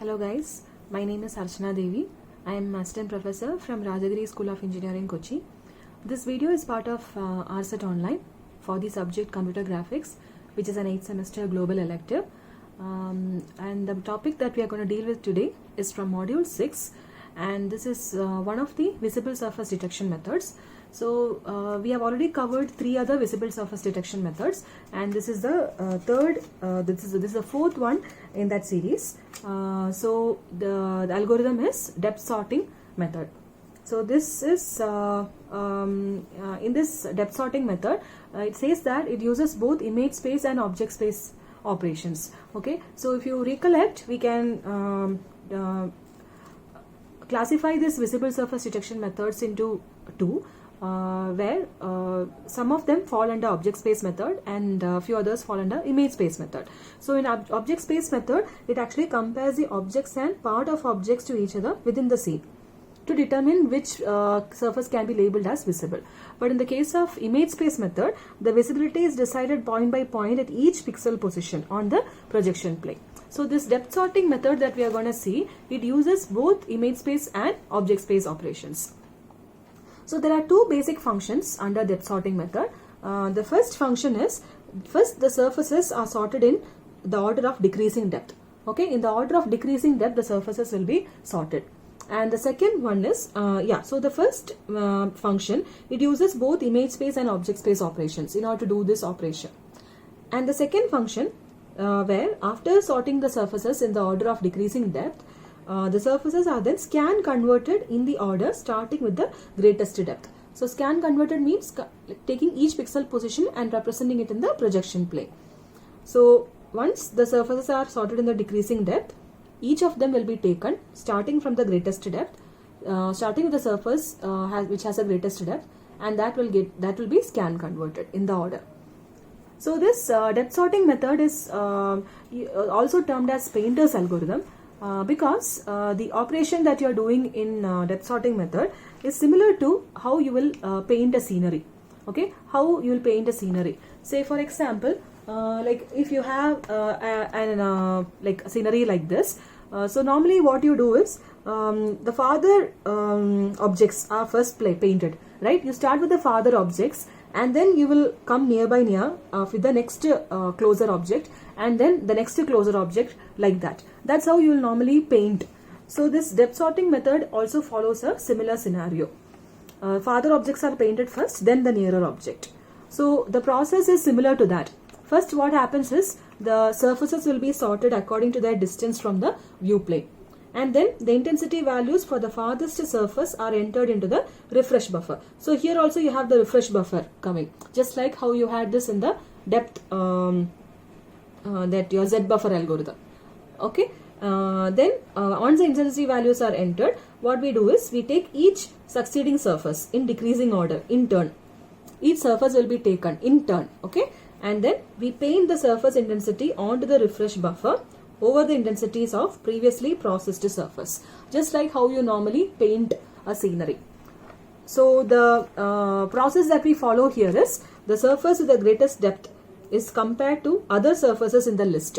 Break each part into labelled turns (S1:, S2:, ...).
S1: Hello guys, my name is Archana Devi. I am Assistant Professor from Rajagiri School of Engineering, Kochi. This video is part of RSET Online for the subject Computer Graphics, which is an 8th semester global elective. And the topic that we are going to deal with today is from Module 6, and this is one of the visible surface detection methods. So we have already covered 3 other visible surface detection methods, and this is the third. This is the fourth one in that series. So the algorithm is depth sorting method. So this is in this depth sorting method, it says that it uses both image space and object space operations. Okay, so if you recollect, we can classify this visible surface detection methods into 2. Where some of them fall under object space method and a few others fall under image space method. So in object space method, it actually compares the objects and part of objects to each other within the scene to determine which surface can be labeled as visible. But in the case of image space method, the visibility is decided point by point at each pixel position on the projection plane. So this depth sorting method that we are going to see, it uses both image space and object space operations. So there are 2 basic functions under depth sorting method. The first function is, first the surfaces are sorted in the order of decreasing depth. Okay, in the order of decreasing depth, the surfaces will be sorted. And the second one is, so the first function, it uses both image space and object space operations in order to do this operation. And the second function, where after sorting the surfaces in the order of decreasing depth, the surfaces are then scan converted in the order starting with the greatest depth. So scan converted means taking each pixel position and representing it in the projection plane. So once the surfaces are sorted in the decreasing depth, each of them will be taken starting from the greatest depth, starting with the surface which has the greatest depth, and that will be scan converted in the order. So this depth sorting method is also termed as painter's algorithm. Because the operation that you are doing in depth sorting method is similar to how you will paint a scenery. Okay, how you will paint a scenery. Say for example, like if you have like a scenery like this, so normally what you do is the farther objects are first painted, right? You start with the farther objects, and then you will come near with the next closer object, and then the next closer object, like that. That's how you will normally paint. So this depth sorting method also follows a similar scenario. Farther objects are painted first, then the nearer object. So the process is similar to that. First what happens is the surfaces will be sorted according to their distance from the view plane. And then the intensity values for the farthest surface are entered into the refresh buffer. So here also you have the refresh buffer coming, just like how you had this in the depth that your Z buffer algorithm. Okay, then once the intensity values are entered, what we do is we take each succeeding surface in decreasing order in turn. Each surface will be taken in turn. Okay, and then we paint the surface intensity onto the refresh buffer over the intensities of previously processed surface, just like how you normally paint a scenery. So the process that we follow here is the surface with the greatest depth is compared to other surfaces in the list,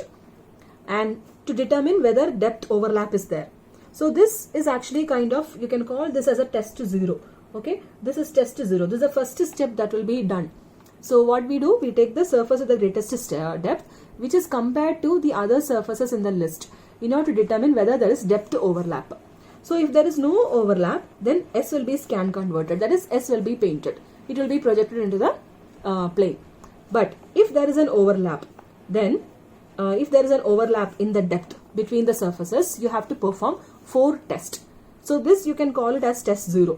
S1: and to determine whether depth overlap is there. So this is actually kind of, you can call this as a test 0. Okay, this is test 0. This is the first step that will be done. So what we do, we take the surface with the greatest depth, which is compared to the other surfaces in the list, in order to determine whether there is depth overlap. So if there is no overlap, then S will be scan converted, that is S will be painted. It will be projected into the plane. But if there is an overlap, then if there is an overlap in the depth between the surfaces, you have to perform 4 tests. So this you can call it as test 0.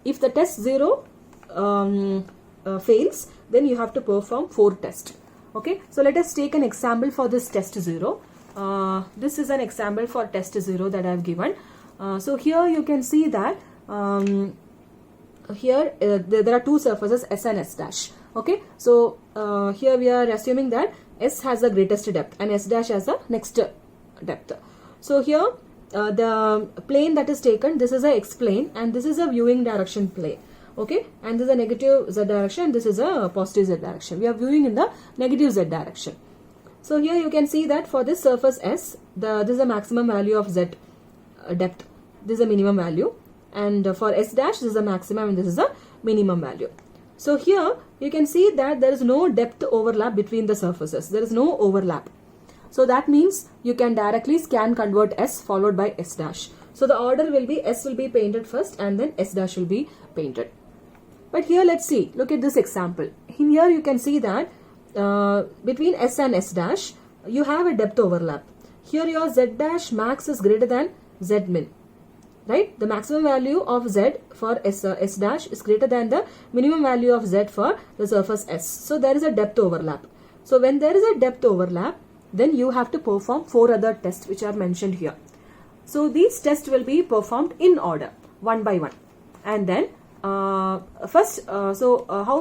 S1: If the test 0 fails, then you have to perform 4 tests. Okay, so let us take an example for this test 0. This is an example for test 0 that I have given. So here you can see that here there are 2 surfaces, S and S dash. Okay, so here we are assuming that S has the greatest depth and S dash has the next depth. So here the plane that is taken, this is a X plane and this is a viewing direction plane. Okay, and this is a negative Z direction, this is a positive Z direction. We are viewing in the negative Z direction. So here you can see that for this surface S, this is the maximum value of Z depth. This is the minimum value. And for S dash, this is the maximum and this is the minimum value. So here you can see that there is no depth overlap between the surfaces. There is no overlap. So that means you can directly scan convert S followed by S dash. So the order will be S will be painted first and then S dash will be painted. But here let's see, look at this example. In here you can see that between S and S dash, you have a depth overlap. Here your Z dash max is greater than Z min. Right? The maximum value of Z for S dash is greater than the minimum value of Z for the surface S. So there is a depth overlap. So when there is a depth overlap, then you have to perform 4 other tests which are mentioned here. So these tests will be performed in order, one by one. And then how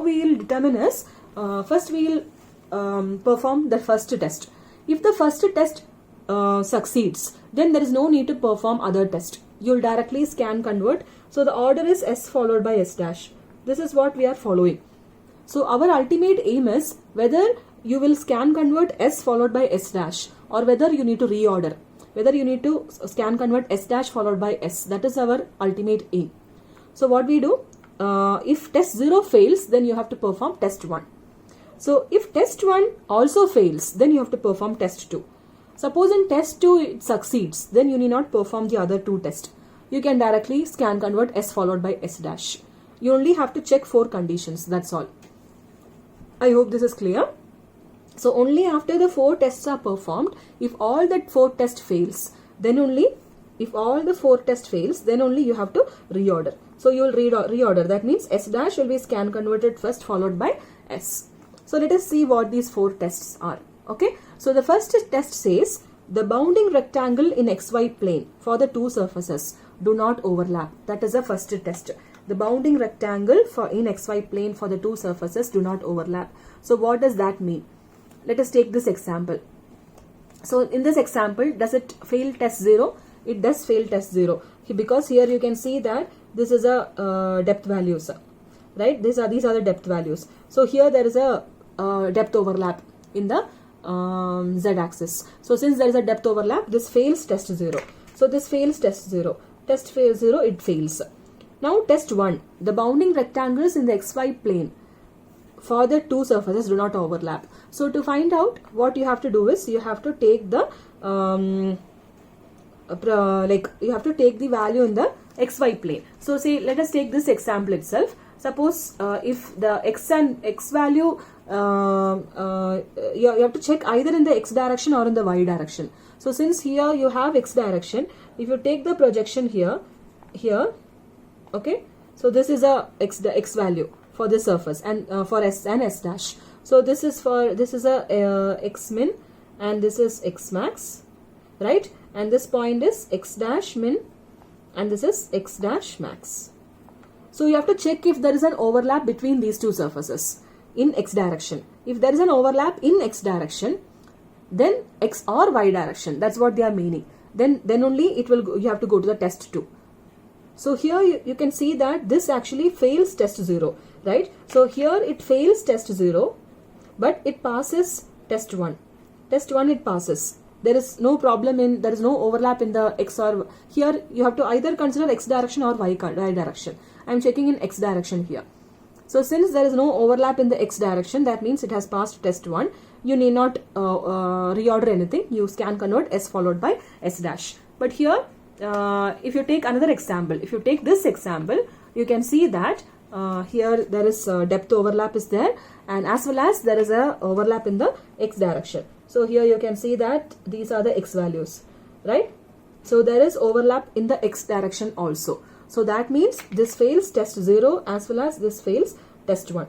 S1: we will determine is, first we will perform the first test. If the first test succeeds, then there is no need to perform other test. You'll directly scan convert. So the order is S followed by S dash. This is what we are following. So our ultimate aim is whether you will scan convert S followed by S dash or whether you need to reorder. Whether you need to scan convert S dash followed by S. That is our ultimate aim. So what we do, if test 0 fails, then you have to perform test 1. So if test 1 also fails, then you have to perform test 2. Suppose in test 2 it succeeds, then you need not perform the other 2 tests. You can directly scan convert S followed by S dash. You only have to check 4 conditions, that's all. I hope this is clear. So only after the 4 tests are performed, if all that 4 test fails, then only, if all the 4 test fails, then only you have to reorder. So you will reorder. That means S dash will be scan converted first followed by S. So let us see what these 4 tests are. Okay. So the first test says the bounding rectangle in XY plane for the 2 surfaces do not overlap. That is the first test. The bounding rectangle in XY plane for the 2 surfaces do not overlap. So what does that mean? Let us take this example. So in this example, does it fail test 0? It does fail test 0 because here you can see that this is a depth values, right? These are the depth values. So here there is a depth overlap in the Z-axis. So since there is a depth overlap, this fails test 0. So this fails test 0. Test fails 0, it fails. Now test 1. The bounding rectangles in the XY plane for the 2 surfaces do not overlap. So to find out, what you have to do is you have to take the you have to take the value in the XY plane. So say let us take this example itself. Suppose if the X value you have to check either in the X direction or in the Y direction. So since here you have X direction, if you take the projection here, okay, so this is the X value for this surface and for S and S dash. So this is a X min and this is X max, right? And this point is X dash min and this is X dash max. So you have to check if there is an overlap between these 2 surfaces in X direction. If there is an overlap in X direction, then X or Y direction, that's what they are meaning. Then only it will go, you have to go to the test 2. So here you can see that this actually fails test 0, right? So here it fails test 0, but it passes test 1. Test 1 it passes. There is no problem there is no overlap in the X or here you have to either consider X direction or Y direction. I am checking in X direction here. So since there is no overlap in the X direction, that means it has passed test 1. You need not reorder anything. You scan convert S followed by S dash. But here, if you take another example, if you take this example, you can see that here there is depth overlap is there, and as well as there is a overlap in the X direction. So here you can see that these are the X values, right? So there is overlap in the X direction also. So that means this fails test 0 as well as this fails test 1.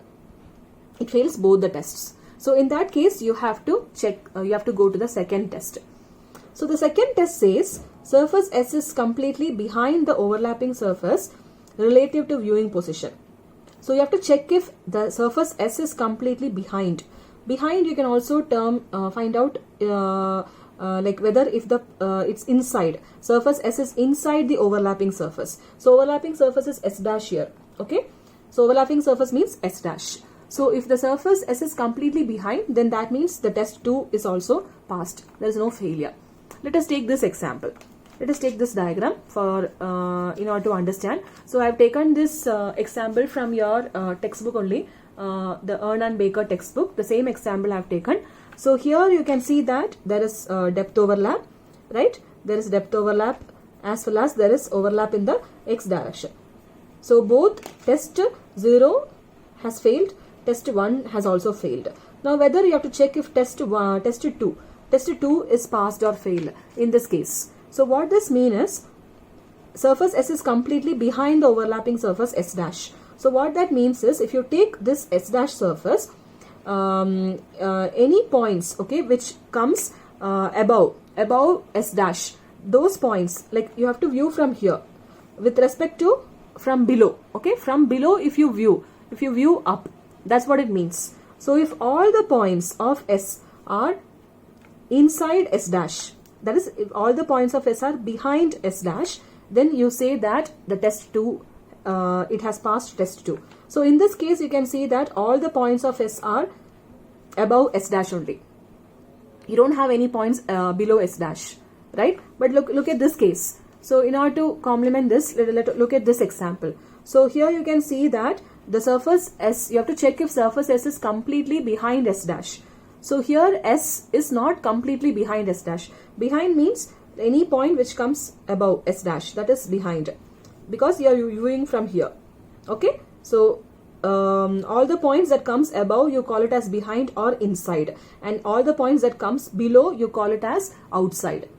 S1: It fails both the tests. So in that case, you have to check, you have to go to the second test. So the second test says surface S is completely behind the overlapping surface relative to viewing position. So you have to check if the surface S is completely behind. Behind you can also find out like whether if the it's inside. Surface S is inside the overlapping surface. So overlapping surface is S dash here. Okay. So overlapping surface means S dash. So if the surface S is completely behind, then that means the test 2 is also passed. There is no failure. Let us take this example. Let us take this diagram for in order to understand. So I have taken this example from your textbook only, the Ern and Baker textbook. The same example I have taken. So here you can see that there is depth overlap, right? There is depth overlap as well as there is overlap in the x direction. So both test 0 has failed, test 1 has also failed. Now whether you have to check if test 2 is passed or failed in this case. So what this means is surface S is completely behind the overlapping surface S dash. So what that means is if you take this S dash surface, any points, okay, which comes above S dash, those points, like you have to view from here with respect to from below, okay, from below if you view up, that's what it means. So if all the points of S are inside S dash, that is if all the points of S are behind S dash, then you say that the test 2 it has passed test 2. So in this case you can see that all the points of S are above S dash only. You don't have any points below S dash, right? But look at this case. So in order to complement this, let's look at this example. So here you can see that the surface S, you have to check if surface S is completely behind S dash. So here S is not completely behind S dash. Behind means any point which comes above S dash, that is behind, because you are viewing from here, okay? So all the points that comes above you call it as behind or inside, and all the points that comes below you call it as outside.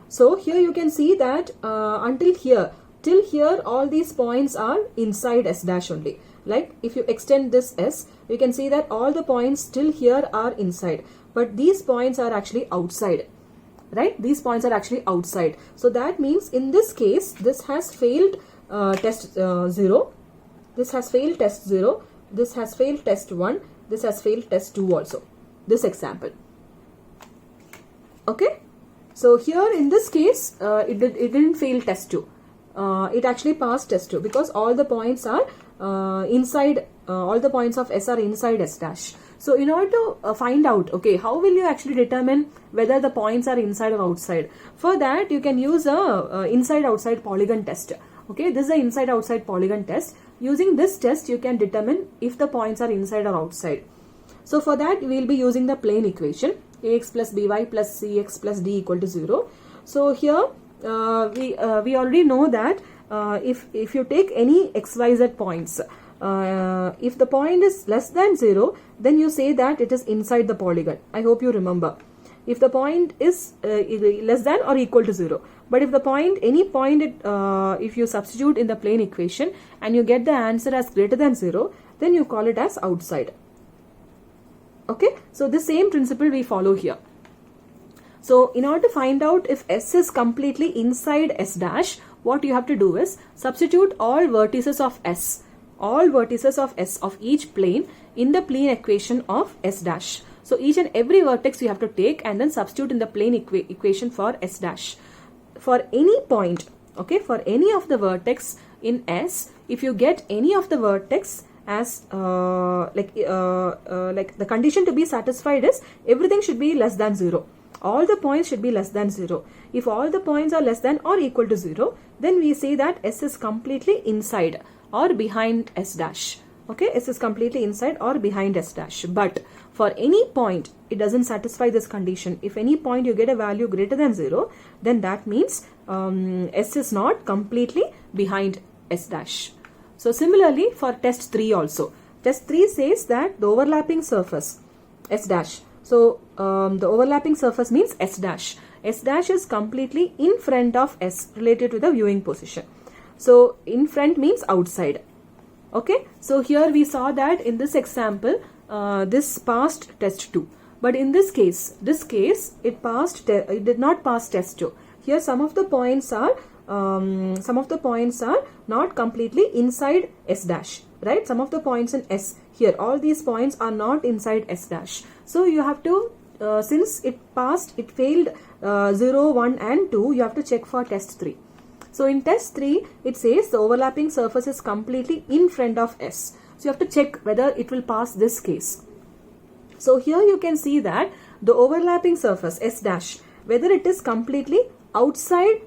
S1: So here you can see that until here, till here all these points are inside S dash only. Like if you extend this S, you can see that all the points till here are inside, but these points are actually outside, right? These points are actually outside. So that means in this case, this has failed test 0, this has failed test 0, this has failed test 1, this has failed test 2 also, this example, okay? So here in this case, it didn't fail test 2. It actually passed test 2 because all the points are inside, all the points of S are inside S dash. So in order to find out, okay, how will you actually determine whether the points are inside or outside? For that, you can use a inside-outside polygon test. Okay, this is the inside-outside polygon test. Using this test, you can determine if the points are inside or outside. So for that, we will be using the plane equation, ax plus by plus cx plus d equal to 0. So here, we already know that if you take any xyz points, if the point is less than 0, then you say that it is inside the polygon. I hope you remember. If the point is less than or equal to 0. But if the point, any point, if you substitute in the plane equation and you get the answer as greater than 0, then you call it as outside. Okay, so the same principle we follow here. So in order to find out if S is completely inside S dash, what you have to do is substitute all vertices of S of each plane in the plane equation of S dash. So each and every vertex you have to take and then substitute in the plane equation for S dash. For any point, okay, for any of the vertex in S, if you get any of the vertex as like the condition to be satisfied is everything should be less than 0. All the points should be less than 0. If all the points are less than or equal to 0, then we say that S is completely inside or behind S dash. Okay, S is completely inside or behind S dash. But for any point, it doesn't satisfy this condition. If any point you get a value greater than 0, then that means S is not completely behind S dash. So similarly for test 3 also. Test 3 says that the overlapping surface, S dash. So the overlapping surface means S dash. S dash is completely in front of S related to the viewing position. So in front means outside. Okay, so here we saw that in this example, this passed test 2. But in this case, it did not pass test 2. Here some of the points are not completely inside S dash, right? Some of the points in S here, all these points are not inside S dash. So you have to, since it failed 0, 1 and 2, you have to check for test 3. So in test 3, it says the overlapping surface is completely in front of S. So you have to check whether it will pass this case. So here you can see that the overlapping surface S dash, whether it is completely outside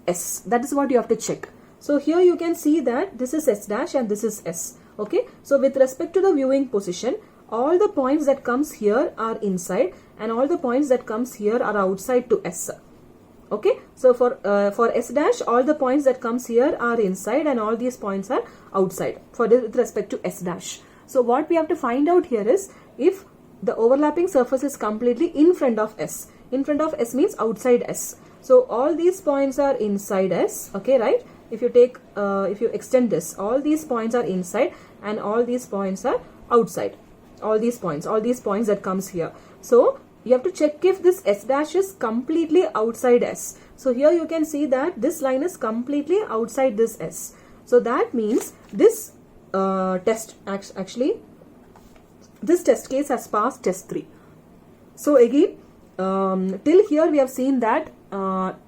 S1: S, that is what you have to check. So here you can see that this is S dash and this is S. Okay, so with respect to the viewing position, all the points that comes here are inside and all the points that comes here are outside to S. Okay, so for S dash, all the points that comes here are inside and all these points are outside with respect to S dash. So what we have to find out here is if the overlapping surface is completely in front of S. In front of S means outside S. So all these points are inside S. Okay, right? If you take, if you extend this, all these points are inside and all these points are outside. All these points that comes here. So you have to check if this S dash is completely outside S. So here you can see that this line is completely outside this S. So that means this test actually, this test case has passed test 3. So again, till here we have seen that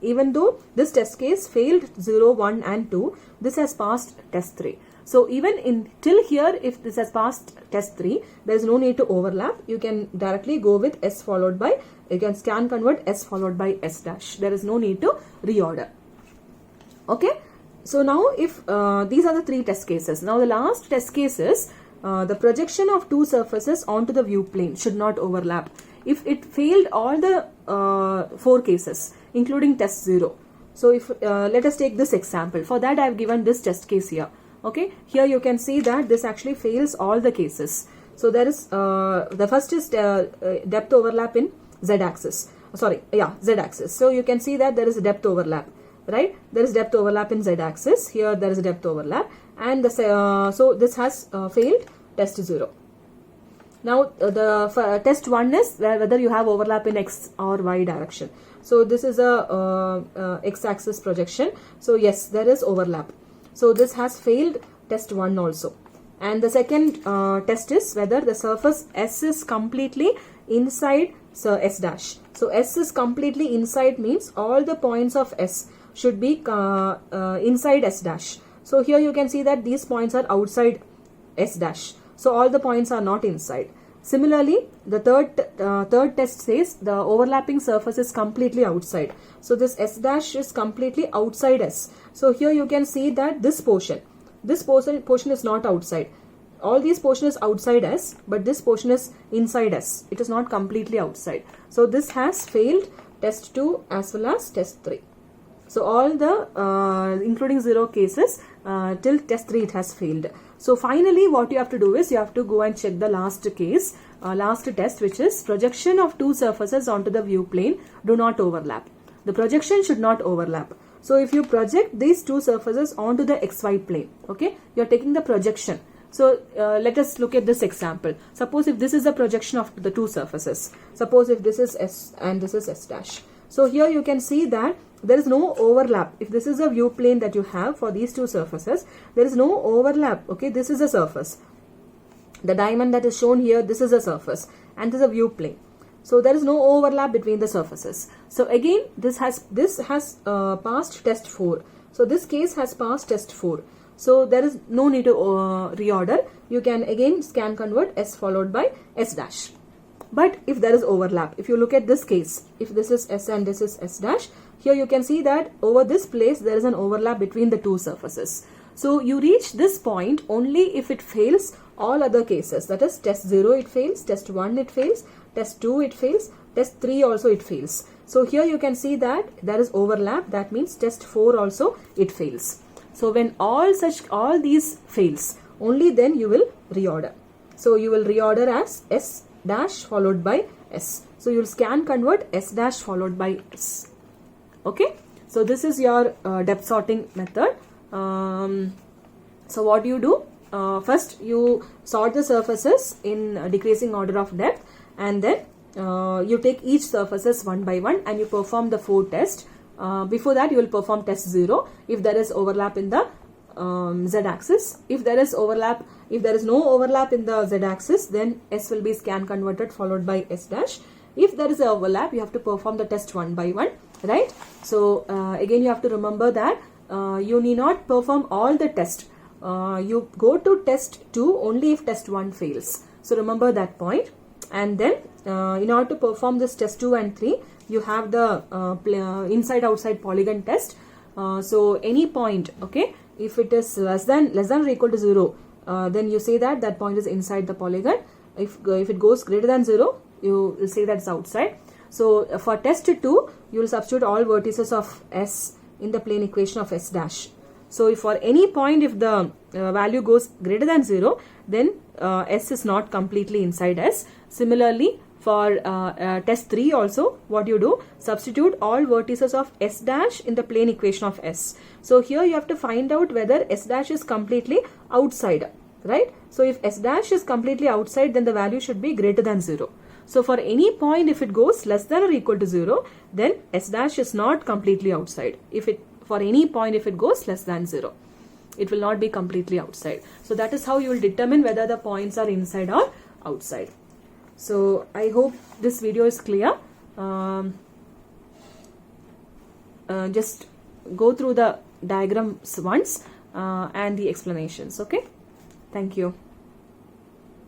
S1: even though this test case failed 0, 1 and 2, this has passed test 3. So even till here, if this has passed test 3, there is no need to overlap. You can directly go with S followed by, you can scan convert S followed by S dash. There is no need to reorder. Okay. So now if these are the 3 test cases. Now the last test case is the projection of 2 surfaces onto the view plane should not overlap. If it failed all the 4 cases, including test 0. So if let us take this example. For that I have given this test case here. Okay, here you can see that this actually fails all the cases. So there is the first is depth overlap in z-axis. Z-axis. So you can see that there is a depth overlap, right? There is depth overlap in z-axis. Here there is a depth overlap, and the so this has failed test 0. Now the test 1 is whether you have overlap in x or y direction. So this is a x-axis projection. So yes, there is overlap. So this has failed test 1 also. And the second test is whether the surface S is completely inside S dash. So S is completely inside means all the points of S should be inside S dash. So here you can see that these points are outside S dash. So all the points are not inside. Similarly, the third test says the overlapping surface is completely outside. So this S dash is completely outside S. So here you can see that this portion is not outside. All these portion is outside S, but this portion is inside S. It is not completely outside. So this has failed test 2 as well as test 3. So all the including 0 cases till test 3 it has failed. So finally what you have to do is you have to go and check the last case, last test, which is projection of 2 surfaces onto the view plane do not overlap. The projection should not overlap. So if you project these 2 surfaces onto the XY plane, okay, you are taking the projection. So let us look at this example. Suppose if this is a projection of the 2 surfaces. Suppose if this is S and this is S dash. So here you can see that there is no overlap. If this is a view plane that you have for these 2 surfaces, there is no overlap. Okay, this is a surface. The diamond that is shown here, this is a surface and this is a view plane. So there is no overlap between the surfaces. So again, this has passed test 4. So this case has passed test 4. So there is no need to reorder. You can again scan convert S followed by S dash. But if there is overlap, if you look at this case, if this is S and this is S dash, here you can see that over this place there is an overlap between the 2 surfaces. So you reach this point only if it fails all other cases. That is test 0 it fails, test 1 it fails, test 2 it fails, test 3 also it fails. So here you can see that there is overlap. That means test 4 also it fails. So when all these fails, only then you will reorder. So you will reorder as S dash followed by S. So you will scan convert S dash followed by S. Okay. So this is your depth sorting method. So what do you do? First you sort the surfaces in decreasing order of depth, and then you take each surfaces one by one and you perform the 4 tests. Before that you will perform test 0 if there is overlap in the z-axis. If there is no overlap in the z-axis, then S will be scan converted followed by S dash. If there is an overlap, you have to perform the test one by one, right? So again you have to remember that you need not perform all the tests you go to test 2 only if test 1 fails. So remember that point. And then in order to perform this test 2 and 3, you have the inside outside polygon test. So any point, okay, if it is less than or equal to 0, then you say that that point is inside the polygon. If it goes greater than 0, you will say that's outside. So for test 2, you will substitute all vertices of S in the plane equation of S dash. So if for any point, if the value goes greater than 0, then S is not completely inside S. Similarly, for test 3 also, what you do, substitute all vertices of S dash in the plane equation of S. So here you have to find out whether S dash is completely outside, right? So if S dash is completely outside, then the value should be greater than 0. So for any point, if it goes less than or equal to 0, then S dash is not completely outside. For any point, if it goes less than 0, it will not be completely outside. So that is how you will determine whether the points are inside or outside. So I hope this video is clear. Just go through the diagrams once and the explanations. Okay. Thank you.